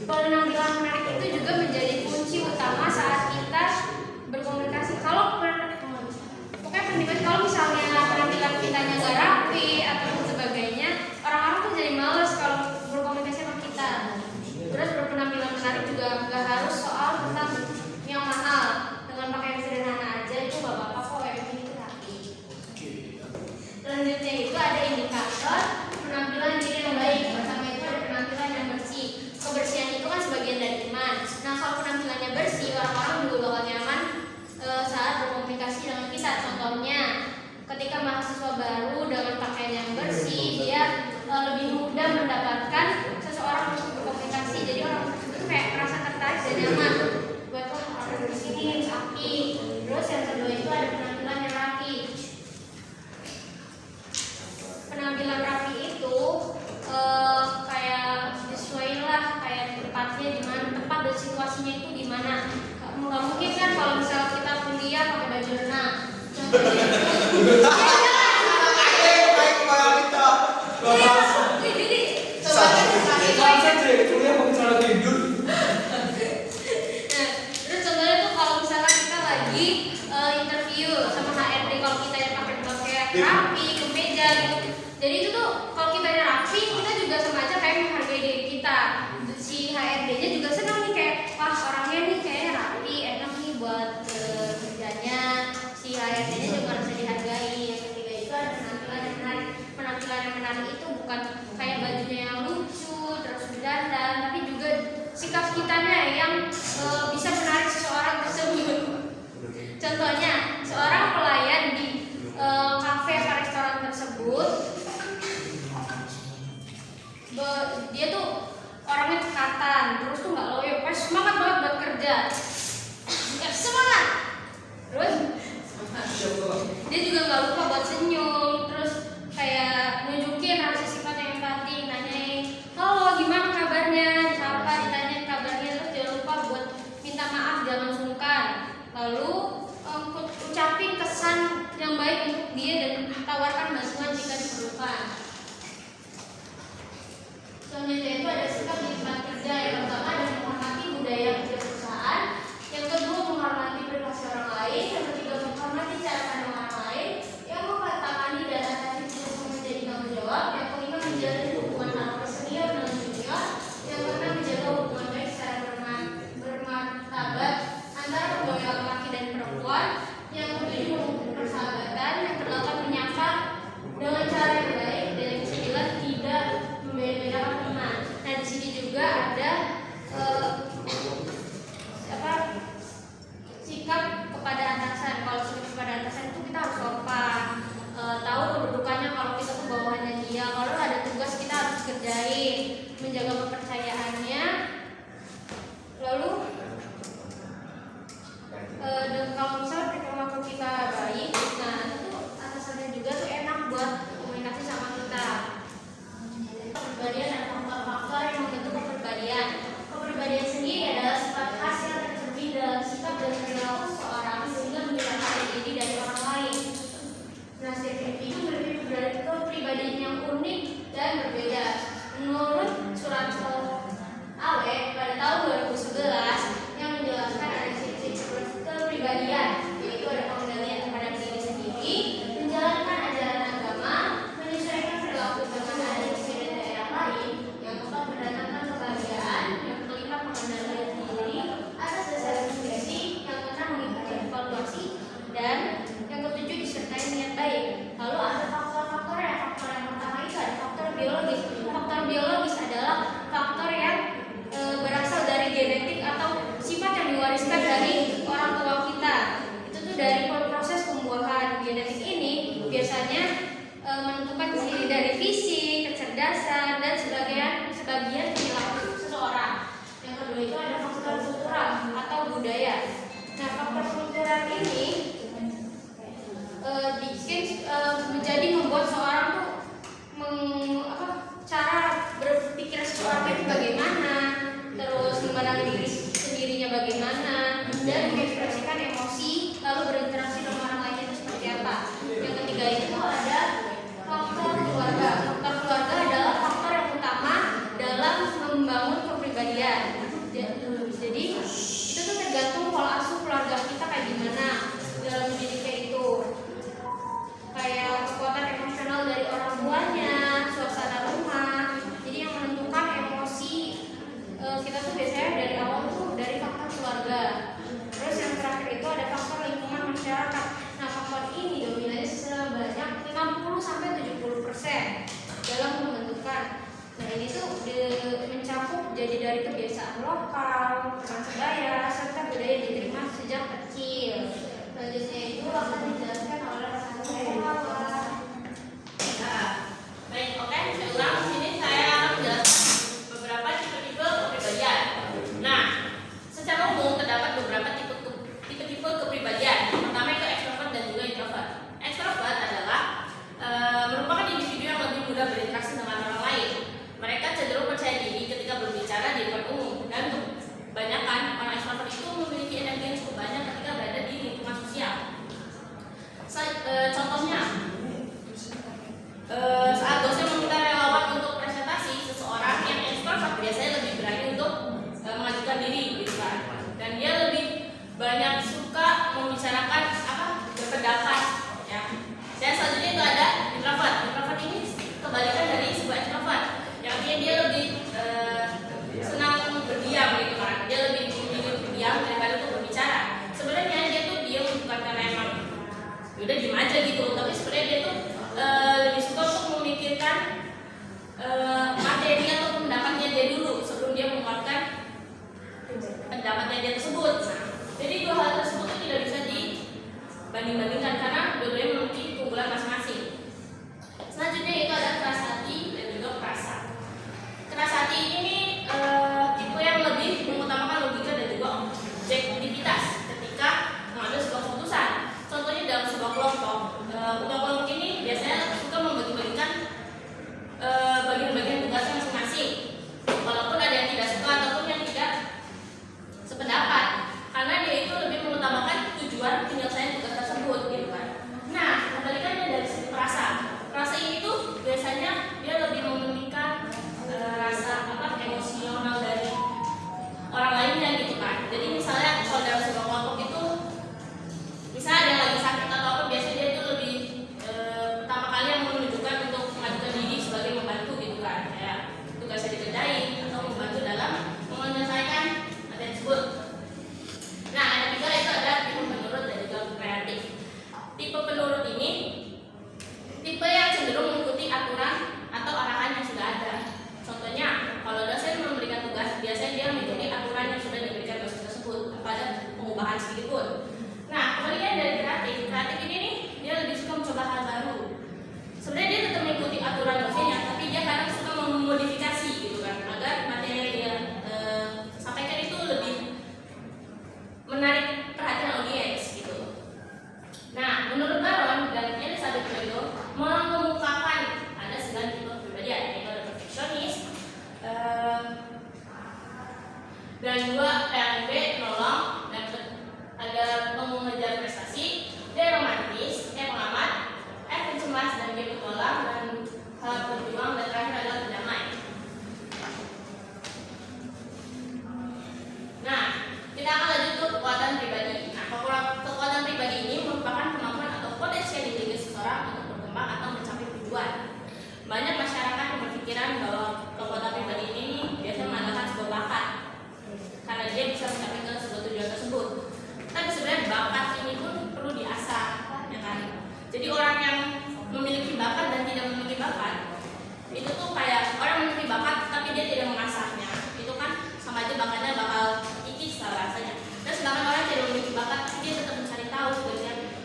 penampilan menarik itu juga menjadi kunci utama saat kita berkomunikasi. Kalau misalnya penampilan kitanya nggak rapi atau sebagainya, orang-orang tuh jadi males kalau berkomunikasi sama kita. Terus berpenampilan menarik juga nggak harus soal tentang yang mahal, dengan pakaian sederhana aja itu nggak apa-apa kok, yang penting itu rapi. Selanjutnya itu ada indikator penampilan diri yang baik. Pertama itu ada penampilan yang bersih. Kebersihan itu kan sebagian dari iman. Nah, kalau penampilannya bersih, orang-orang juga bakal nyaman saat berkomunikasi dengan kita. Contohnya, ketika mahasiswa baru dengan pakaian yang bersih, dia lebih mudah mendapatkan seseorang untuk berkomunikasi. Jadi orang itu kayak merasa tertarik dan nyaman. Buat orang di sini rapi. Terus yang kedua itu ada penampilan yang rapi. Penampilan rapi itu kayak sesuai lah, kayak tempatnya di mana, tempat dan situasinya itu di mana. Nggak mungkin kan kalau misalnya kita kuliah pakai baju renang. Terus contohnya tuh kalau misalnya kita lagi interview sama HRD, kalau kita yang pakai rapi, kemeja gitu. Jadi itu tuh kalau kita rapi, kita juga sama aja kayak menghargai diri kita. Si HRD-nya juga senang nih, kayak wah orangnya nih kayaknya rapi, enak nih buat kerjanya. Si HRD-nya juga merasa dihargai. Yang ketiga itu ada penampilan yang menarik. Penampilan yang menarik itu bukan kayak bajunya yang lucu, terus berdandan, tapi juga sikap kitanya yang bisa menarik seseorang tersebut. Contohnya, seorang pelayan di kafe atau restoran tersebut, dia tuh orangnya tekatan, terus tuh nggak loyo, pas semangat banget buat kerja, ya semangat. Terus dia juga nggak lupa buat senyum, terus kayak nunjukin rasa sifat yang empati, nanyain, halo gimana kabarnya, siapa ditanyain kabarnya, terus jangan lupa buat minta maaf, jangan sungkan, lalu ucapin kesan yang baik untuk dia dan tawarkan bantuan jika diperlukan. Selanjutnya itu ada sikap di tempat kerja. Yang pertama ada menghormati budaya kerja perusahaan, yang kedua menghormati privasi orang lain, yang ketiga menghormati cara pandang orang lain, yang keempat tangani dan atasi untuk menjadi tanggung jawab, yang kelima menjalin hubungan antara senior dengan junior, yang keenam menjaga hubungan baik secara bermartabat antara pegawai laki-laki dan perempuan, yang ketujuh mengukur persahabatan, yang kedelapan menyapa dengan cara yang baik, dan yang kesembilan tidak membeda-bedakan teman. Nah, di sini juga ada sikap kepada atasan. Kalau sikap kepada atasan itu kita harus sopan, tahu kedudukannya kalau kita tuh bawahannya dia. Kalau ada tugas kita harus kerjain, menjaga kepercayaannya. Lalu dan kalau misalnya perilaku kita baik, nah itu atasannya juga tuh enak buat komunikasi sama kita. Kepribadian dan faktor-faktor yang membentuk kepribadian. Kepribadian sendiri adalah sifat khas yang tercermin dalam sikap dan perilaku seseorang sehingga membedakan diri dari orang lain. Nah, setiap individu memiliki kepribadian yang unik dan berbeda. Menurut surat Ale pada tahun 2011 yang menjelaskan ada ciri-ciri kepribadian, yaitu ada pengendalian terhadap diri sendiri, menjalankan ajaran agama, menyesuaikan perilaku dengan ada di daerah lain, yang keempat mendatangkan kebahagiaan, yang kelima pengendalian diri atas dasar intuisi, yang keenam mengikuti evaluasi, dan yang ketujuh disertai niat baik. Lalu ada faktor-faktornya. Faktor yang pertama itu ada faktor biologis. Faktor biologis adalah faktor yang berasal dari genetik atau sifat yang diwariskan dari orang tua kita. Itu tuh dari proses pembuahan. Genetik ini biasanya menentukan ciri dari fisik, kecerdasan, dan sebagian perilaku seseorang. Yang kedua itu ada faktor kultural atau budaya. Nah, faktor kultural ini menjadi membuat seorang tuh cara berpikir seseorang itu bagaimana, terus memandang diri sendirinya bagaimana, dan mengekspresikan emosi, lalu berinteraksi dengan orang lain itu seperti apa. Yang ketiga itu ada faktor keluarga. Faktor keluarga adalah faktor yang utama dalam membangun kepribadian. lokal, teman sebaya, serta budaya diterima sejak kecil. Selanjutnya itu akan dijelaskan oleh Hawa. Nah, baik, oke, saya ulang. Di sini saya akan menjelaskan beberapa tipe-tipe kepribadian. Nah, secara umum terdapat beberapa tipe-tipe kepribadian. Pertama itu ekstrovert dan juga introvert. Ekstrovert adalah merupakan individu yang lebih mudah berinteraksi dengan orang lain. Mereka cenderung percaya diri ketika berbicara di depan umum, dan kebanyakan orang ekstrovert itu memiliki energi yang cukup banyak ketika berada di lingkungan sosial. Contohnya, saat dosen meminta relawan untuk presentasi, seseorang yang ekstrovert biasanya lebih berani untuk mengajukan diri, gitu kan? Dan dia lebih banyak suka membicarakan berpendapat. Ya. Dan selanjutnya itu ada introvert. Introvert ini kebalikan dari sebuah ekstrovert, yang dia lebih senang berdiam, gitu kan? Dia lebih memilih berdiam daripada untuk berbicara. Sebenarnya dia tuh diam bukan karena emang udah diem aja gitu, tapi sebenarnya dia tuh lebih suka untuk memikirkan materi atau pendapatnya dia dulu sebelum dia mengeluarkan pendapatnya dia tersebut. Nah, jadi dua hal tersebut itu tidak bisa dibanding-bandingkan karena dua-duanya memiliki keunggulan masing-masing. Selanjutnya itu ada keras hati dan juga perasa. Keras hati ini tipe yang lebih mengutamakan logika dan juga objektivitas ketika mengambil sebuah keputusan. Contohnya dalam sebuah kelompok, kelompok ini biasanya suka membagi-bagikan bagian-bagian tugasnya masing-masing, walaupun ada yang tidak suka ataupun yang tidak sependapat, karena dia itu lebih mengutamakan tujuan penyelesaian tugas tersebut, gitu kan. Nah, kebalikannya dari sisi perasa. Perasa ini tuh biasanya dia lebih mementingkan rasa emosional dari orang lainnya, gitu kan. Jadi misalnya kalau dalam sebuah kelompok itu, misalnya ada yang lagi sakit atau apa, biasanya dia itu lebih pertama kali yang menunjukkan untuk mengajukan diri sebagai membantu, gitu kan. Kayak tugasnya dikerjain atau membantu dalam menyelesaikan materi tersebut. Nah, yang ketiga itu ada tipe penurut dan juga kreatif. Tipe penurut ini tipe yang cenderung mengikuti aturan atau arahan yang sudah ada. Contohnya, kalau dosen memberikan tugas, biasanya dia mengikuti aturan yang sudah diberikan dosen tersebut tanpa ada pengubahan sedikit pun. Nah, kebalikan dari kreatif. Kreatif ini nih, dia lebih suka mencoba hal baru. Sebenarnya dia tetap mengikuti aturan dosennya, tapi dia kadang suka memodifikasi, gitu kan, agar materi yang dia sampaikan itu lebih menarik perhatian audiens, gitu. Nah, menurut Baron dan Elizabeth Fredo mengemukakan ada 9 tipe kepribadian, yaitu ada perfeksionis, dan dua yang B nolong, dan ada mengejar prestasi, D romantis, E pengamat, F pencemas, dan G petualang, dan H berjuang, dan terakhir adalah pendamai. Nah, kita akan lanjut ke kekuatan pribadi. Nah, kekuatan pribadi ini merupakan kemampuan atau potensi yang dimiliki seseorang untuk berkembang atau mencapai tujuan. Banyak masyarakat yang berpikiran bahwa kekuatan pribadi ini biasanya mengandalkan sebuah bakat, karena dia bisa mencapai ke sebuah tujuan tersebut. Tapi sebenarnya bakat ini pun perlu diasah, ya kan? Jadi orang yang memiliki bakat dan tidak memiliki bakat, itu tuh kayak orang memiliki bakat tapi dia tidak mengasahnya. Itu kan sama aja bakatnya bakal kikis lah rasanya. Dan sedangkan orang yang tidak memiliki bakat tapi dia tetap mencari tahu,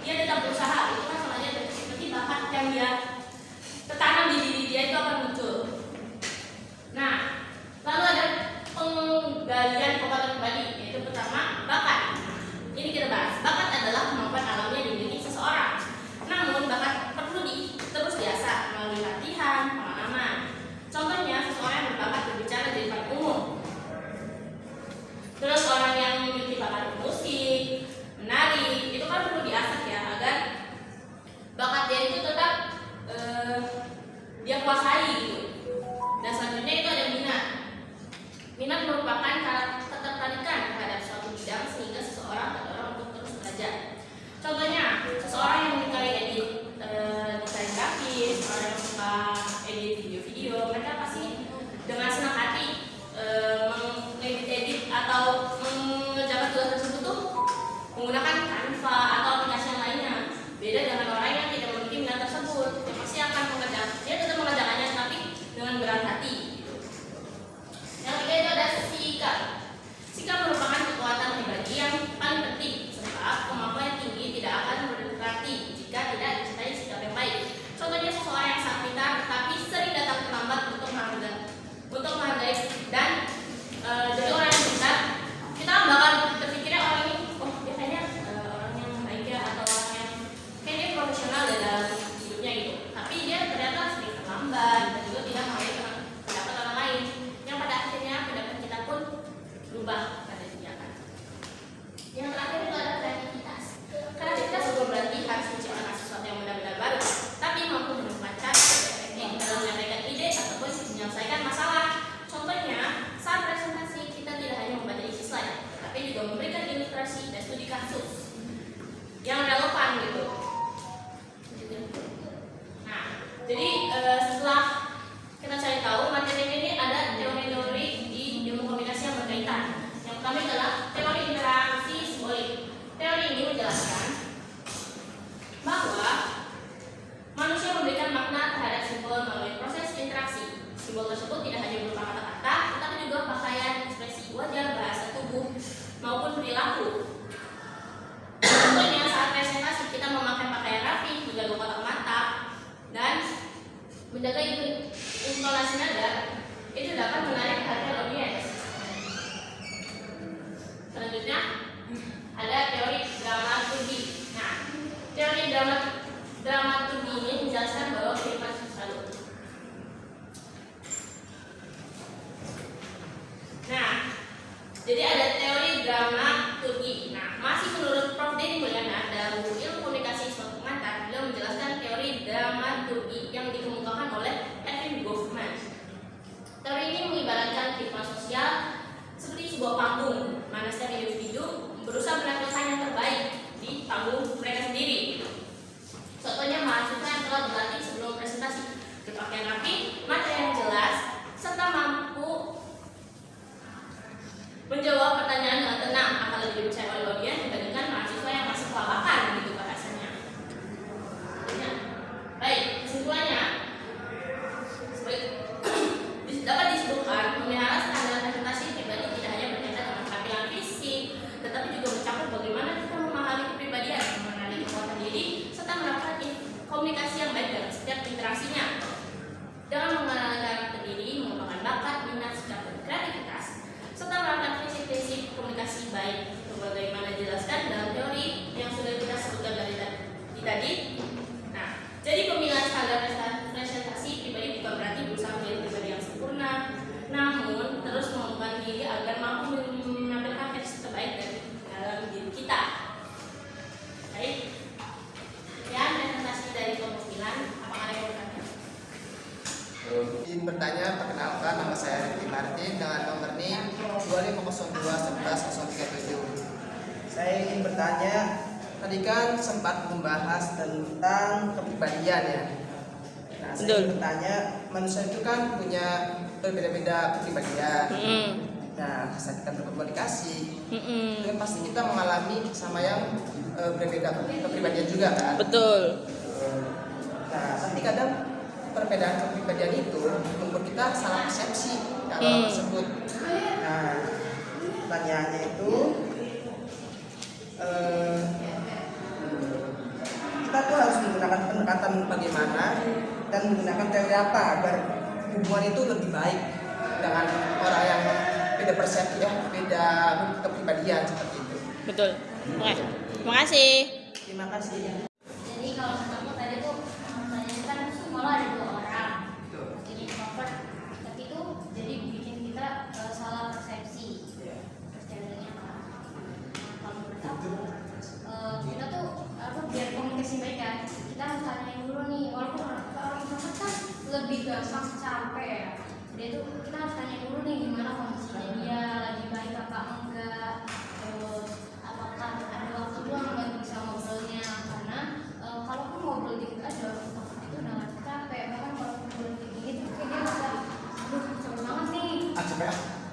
dia tetap berusaha, itu kan sama aja berarti bakat yang dia tertanam di diri dia itu akan muncul. Nah, lalu ada penggalian kekuatan pribadi, yaitu pertama bakat. Ini kita bahas. Bakat adalah kemampuan alami yang dimiliki seseorang. Namun bakat perlu terus diasah melalui latihan, pengalaman. Contohnya seseorang yang berbakat berbicara di depan umum. Terus orang yang memiliki bakat musik, menari, itu kan perlu diasah ya agar bakat dia itu tetap dia kuasai, Simbol tersebut tidak hanya berupa kata-kata, tetapi juga pakaian, ekspresi wajah, bahasa tubuh, maupun perilaku. Contohnya saat presentasi kita memakai pakaian rapi, menjaga kotak mata, dan menjaga intonasi nada, itu dapat menarik perhatian audiens. Selanjutnya ada teori dramaturgi. Nah, teori dramaturgi ini menjelaskan bahwa kehidupan selalu. Nah, jadi ada teori dramaturgi. Nah, masih menurut Prof. Denny Mulyana dalam buku Ilmu Komunikasi Suatu Pengantar, beliau menjelaskan teori dramaturgi yang dikemukakan oleh Erving Goffman. Teori ini mengibaratkan kehidupan sosial seperti sebuah panggung, mana setiap individu berusaha menampilkan yang terbaik di panggung mereka sendiri. Contohnya mahasiswa yang telah berlatih sebelum presentasi, berpakaian rapi, materi yang jelas, serta mampu menjawab pertanyaan dengan tenang, akan lebih dipercaya oleh audiens dibandingkan mahasiswa yang masih kelabakan gitu bahasanya. Ya. Baik, kesimpulannya dapat disebutkan memelihara standar presentasi pribadi tidak hanya berkaitan dengan tampilan fisik, tetapi juga mencakup bagaimana kita memahami kepribadian, mengenali kekuatan diri, serta melakukan komunikasi yang baik dalam setiap interaksinya. Dengan mengenal karakter diri, mengembangkan bakat, minat, sikap, dan kreativitas, serta melakukan prinsip-prinsip komunikasi baik, sebagaimana dijelaskan dalam teori yang sudah kita sebutkan dari tadi. Nah, jadi pemilihan standar presentasi pribadi bukan berarti berusaha menjadi pribadi yang sempurna, namun terus mengembangkan diri agar mampu menampilkan versi terbaik dari dalam diri kita. Baik, ya presentasi dari kelompok 9. Apakah ada yang bertanya? Izin bertanya, perkenalkan nama saya Ricky Martin dengan nomor NIM 25021137. Saya ingin bertanya, tadi kan sempat membahas tentang kepribadian ya. Nah, saya ingin bertanya, manusia itu kan punya berbeda-beda kepribadian. Nah, saat kita berkomunikasi, itu kan pasti kita mengalami sama yang berbeda kepribadian juga kan? Betul. Nah, tapi kadang perbedaan kepribadian itu membuat kita salah persepsi dalam tersebut. Nah, pertanyaannya itu kita tuh harus menggunakan pendekatan bagaimana dan menggunakan teori apa agar hubungan itu lebih baik dengan orang yang beda persepsi ya, beda kepribadian seperti itu. Betul. Oke. Terima kasih. Terima kasih. Jadi kalau kamu tadi tuh pertanyaan kan malah ada 2 orang. Jadi introvert, tapi itu jadi bikin kita salah persepsi. Percayaannya apa? Kalau menurut aku, kita tuh biar komunikasi baik kan, kita harus tanyain dulu nih. Walaupun orang introvert kan lebih gampang capek ya. Dia tuh kita harus tanyain dulu nih gimana kondisinya dia, lagi baik apa enggak, terus apakah ada waktu luang nggak bisa ngobrolnya, karena kalau aku ngobrol dikit aja itu udah capek. Bahkan kalau ngobrol dikit kayak dia bisa capek banget nih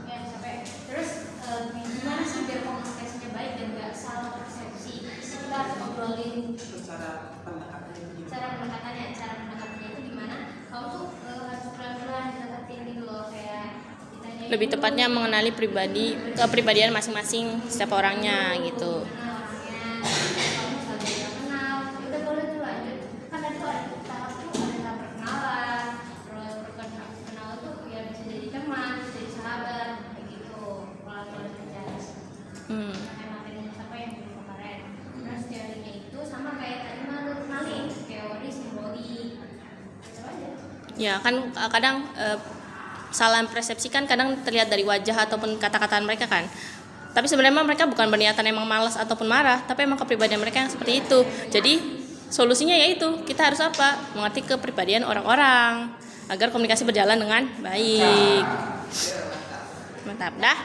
ya, capek. Terus gimana sih biar komunikasinya baik dan nggak salah persepsi, kita harus ngobrolin cara pendekatannya itu gimana. Kamu tuh harus pelan-pelan deketin gitu loh, kayak ditanya Lebih tepatnya mengenali kepribadian masing-masing setiap orangnya gitu. kamu sahabat yang kenal, udah boleh tuh lanjut. Kan tadi tuh ada tahap perkenalan, terus perkenalan tuh ya bisa jadi teman, bisa jadi sahabat, kayak gitu. Pelan-pelan aja. Materinya siapa yang belum kemarin. Terus teorinya itu sama kayak tadi malu kenalin teori simbolik. Coba aja. Ya kan kadang salah persepsi kan kadang terlihat dari wajah ataupun kata-kata mereka kan. Tapi sebenarnya mereka bukan berniatan emang malas ataupun marah, tapi emang kepribadian mereka yang seperti itu. Jadi solusinya yaitu kita harus apa? Mengerti kepribadian orang-orang agar komunikasi berjalan dengan baik. Mantap dah.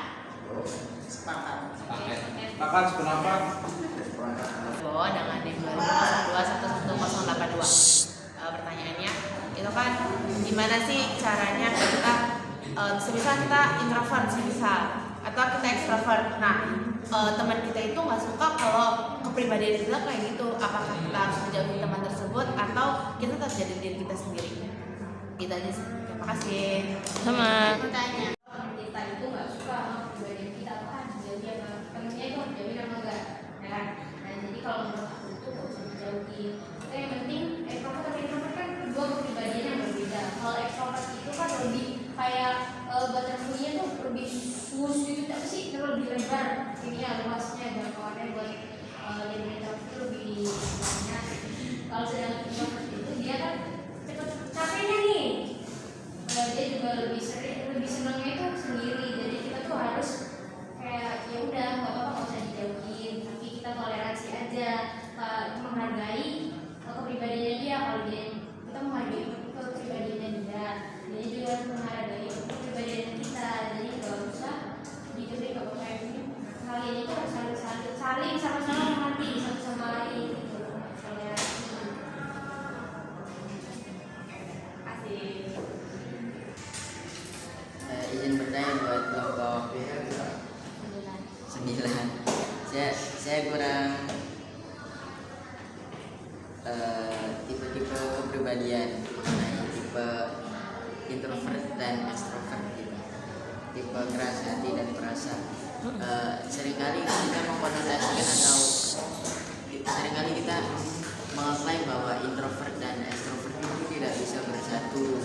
Makan sependapat. Bahwa dengan NIM 2021182. Pertanyaannya itu kan gimana sih caranya kita semisal kita introvert atau kita extrovert. Nah, teman kita itu nggak suka kalau kepribadian kita kayak gitu. Apakah kita harus menjauhi teman tersebut atau kita tetap jadi diri kita sendiri? Gitu aja sih. Terima kasih. butterfly-nya tuh lebih sus gitu, tapi sih lebih lebar ini ya, luasnya jangkauannya buat limiter itu lebih banyak. Kalau sedang introvert itu dia kan cepet capeknya nih, dia juga lebih senangnya itu sendiri. Jadi kita tuh harus kayak ya udah nggak apa-apa, nggak usah dijauhin, tapi kita toleransi aja, menghargai kepribadiannya dia. Kalau dia kita menghargai kepribadiannya dia juga menghargai kepribadian kita. Jadi nggak usah dijauhin, nggak apa-apa. Kalian itu harus saling sama-sama mengerti satu sama lain gitu. Toleransi. Asik. Izin bertanya buat kelompok 9. Saya kurang tipe-tipe kepribadian, tipe introvert dan extrovert gitu, tipe keras hati dan perasa. Seringkali kita mengkonotasikan atau seringkali kita mengklaim bahwa introvert dan extrovert itu tidak bisa bersatu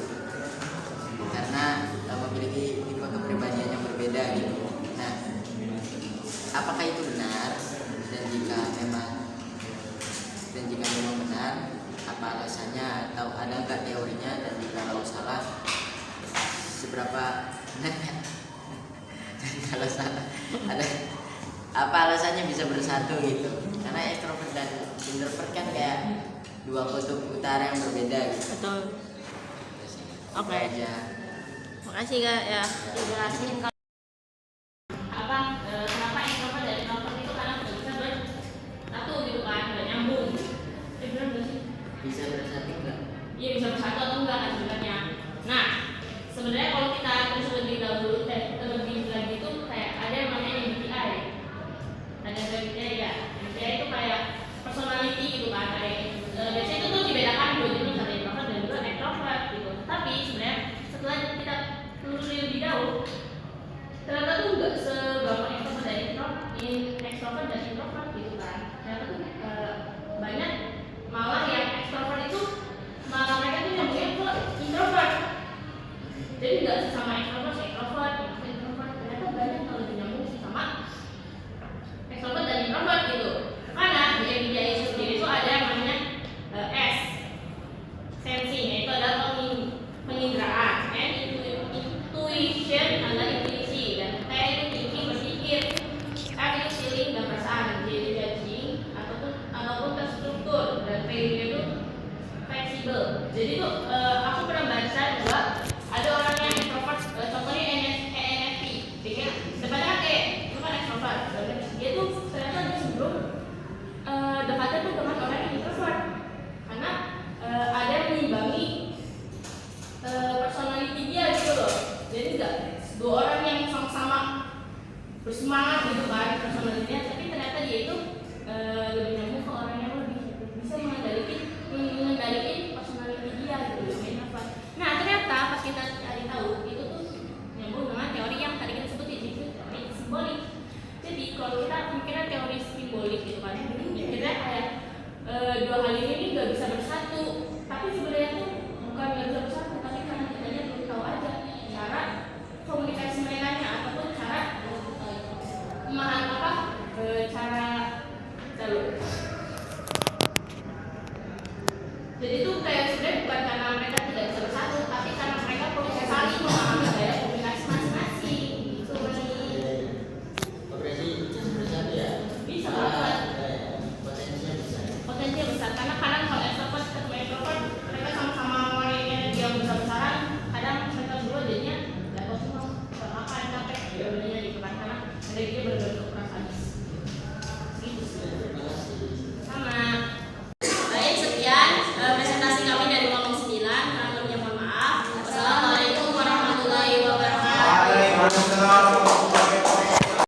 karena memiliki tipe kepribadian yang berbeda gitu. Nah, apakah itu benar? Dan jika memang benar, apa alasannya atau ada nggak teorinya? Dan jika kalau salah, seberapa? Dan kalau salah, ada apa alasannya bisa bersatu gitu? Karena extrovert dan introvert kan kayak dua kutub utara yang berbeda gitu. Betul. Oke. Aja. Makasih Kak ya. Dijelasin kalau Apa kenapa introvert dan introvert itu karena nggak bisa bersatu gitu kan, nggak nyambung. Benar nggak sih? Bisa bersatu nggak? Iya, bisa bersatu atau enggak kan sebenarnya. Nah, sebenarnya kalau kita terus lebih dahulu lebih lagi itu kayak ada yang namanya MBTI. Ada MBTI ya. MBTI itu kayak personality gitu kan. Kayak biasanya itu tuh dibedakan dua jenis, ada introvert dan juga extrovert gitu. Tapi sebenarnya setelah kita telusuri lebih jauh, ternyata tuh nggak segampang extrovert dan introvert gitu kan. Ternyata tuh banyak malah yang extrovert itu malah mereka tuh nyambungnya ke introvert. Jadi nggak sama extrovert ternyata banyak kalau lebih nyambung sih sama extrovert dan introvert gitu. Karena di MBTI itu sendiri itu ada yang namanya S, sensing, yaitu adalah penginderaan, N intuition adalah intuisi, dan T itu thinking, berpikir, F itu feeling dan perasaan, J itu judging ataupun terstruktur, dan P itu fleksibel. Jadi tuh aku pernah baca bahwa ada orang yang introvert, contohnya ENFP, pikir depannya kan itu kan extrovert, dia tuh ternyata dia sebelum dekatnya tuh dengan orang yang introvert, karena ada yang mengimbangi personality dia gitu loh. Jadi enggak dua orang yang sama-sama bersemangat gitu kan personalitinya, tapi ternyata dia itu lebih nyambung ke orang yang lebih bisa mengendalikan personality dia gitu. Nah ternyata pas kita cari tahu itu tuh nyambung dengan teori yang tadi kita sebutin, itu teori simbolik. Jadi kalau kita mikirnya teori simbolik gitu kan, mikirnya kayak dua hal ini nggak bisa bersatu, tapi sebenarnya tuh bukan nggak bisa bersatu, tapi karena kitanya belum tahu aja cara komunikasi mereka ataupun cara memahami cara jalur. Jadi tuh kayak sebenarnya bukan karena mereka tidak bisa bersatu, tapi karena mereka perlu saling memahami gaya komunikasi masing-masing gitu nih. Berarti bisa bersatu ya? Bisa banget. Potensinya bisa. Potensinya besar karena kadang kalau extrovert ketemu introvert mereka sama-sama orangnya dia besar-besaran, kadang mereka berdua jadinya level semua makan capek dua-duanya gitu kan, karena mereka dia benar-benar keras habis gitu sih. Sama. Baik, sekian presentasi kami dari kelompok 9. Kurang lebihnya mohon maaf. Wassalamualaikum warahmatullahi wabarakatuh. Waalaikumsalam.